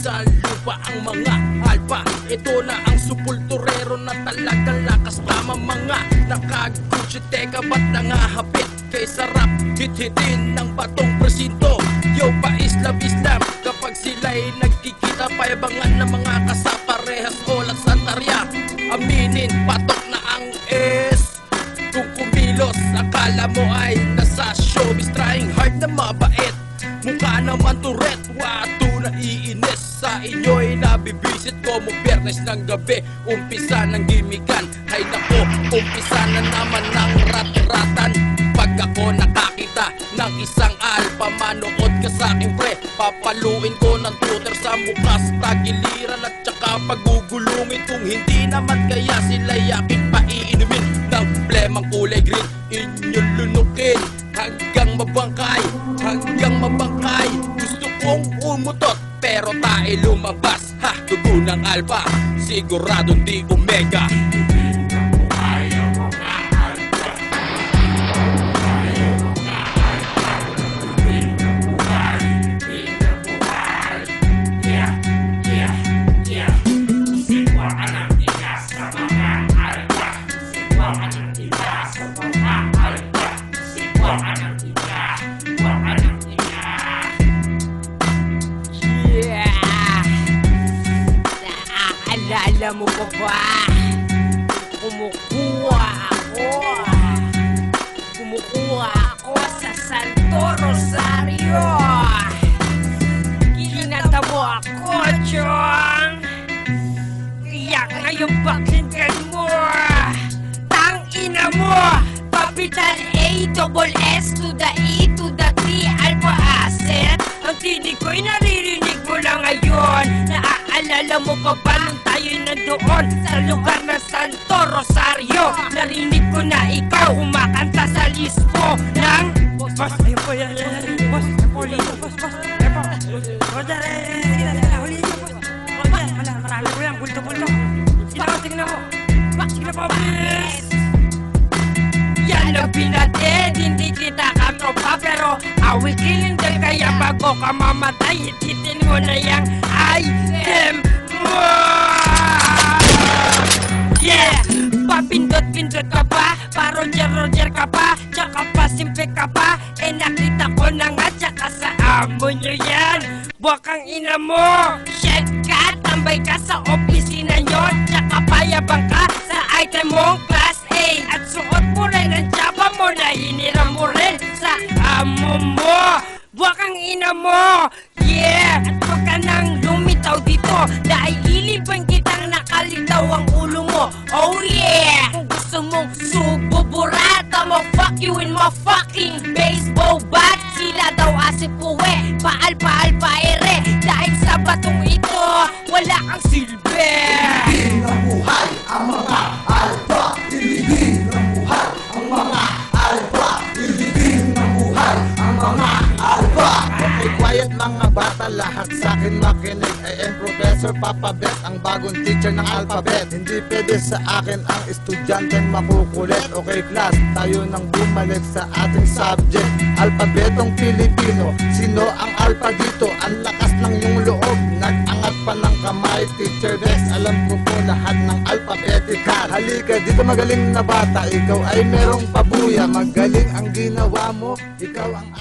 sa lupa ang mga alpa. Ito na ang supulturero na talagang lakas tama mga nakagucci. Teka ba't nangahapit kay sarap hit-hitin ng batong presinto? Yo pa Islam kapag sila'y nagkikita payabangan ng mga kasaparehas olat sa tarya. Aminin patok na ang S. Kung kumilos akala mo ay nasa showbiz, trying hard na mabait, mukha naman turret. Wato na iinis sa inyo'y nabibisit ko mo Biyernes ng gabi, umpisa ng gimikan. Hay nako, umpisa na naman ng rat-ratan. Pag ako nakakita ng isang alpa, manood ka sa'kin pre, papaluin ko ng tutor sa mukha sa tagiliran at saka pagugulungin. Kung hindi naman kaya sila'y aking paiinumin ng plemang kulay green, inyong lunukin hanggang mabangkay. Gusto kong umutot pero tayo lumabas, ha, dugo ng alpa, siguradong di omega. Naalala mo pa ba? Kumukuha ako sa Santo Rosario. Kinata mo ako, Chong. Kaya ngayon pakinggan mo. Tangina mo. Capital A, double S to the E to the T, alpha asset. Ang tinig ko'y naririnig mo lang ngayon. Naaalala mo pa ba nung tayo'y nandoon sa lugar ng Santo Rosario? Narinig ko na ikaw kumakanta sa lispo ng Boss, ayun po yan. Boss, huli ko, boss. Roger, huli ko, boss. Roger, marami ko yan, bulto-bulto. Tingnan mo. Sige na po, please. Yan ang pinatid, hindi kita katropa, pero I will killing them. Kaya bago ka mamatay, ititin mo na yung item mo. Yeah! Papindot-pindot ka pa, pa-Roger ka pa, tsaka pa simple ka pa. Eh nakita ko na nga, tsaka sa amo nyo yan. Buwakang ina mo, shit ka, tambay ka sa opisina nyo, tsaka payabang ka sa item mong class A. At suot mo rin ang jaba mo na hiniram mo rin sa amo mo. Buwakang ina mo, yeah! At huwag ka nang lumitaw dito, dahil ilibang kitang nakalitaw ang ulo mo. Oh yeah! Kung gusto mong sububurata mo, fuck you in my fucking baseball bat. Sila daw asipuwe, paal-paal paere, dahil sa batong ito, wala kang silbi. Hindi na buhay ang mga alpa. Hindi na buhay ang mga alpa. Hindi na buhay ang mga alpa. Okay, quiet mga bata, lahat sa'kin makinig. I am Professor Papa Bet, ang bagong teacher ng alphabet. Hindi pwede sa akin ang estudyante makukulit. Okay class, tayo nang bumalik sa ating subject, alphabetong Pilipino. Sino ang alpha dito? Ang lakas ng iyong loob, nag-angat pa ng kamay. Teacher Rex, alam ko po lahat ng alphabetical. Halika dito magaling na bata, ikaw ay merong pabuya. Magaling ang ginawa mo, ikaw ang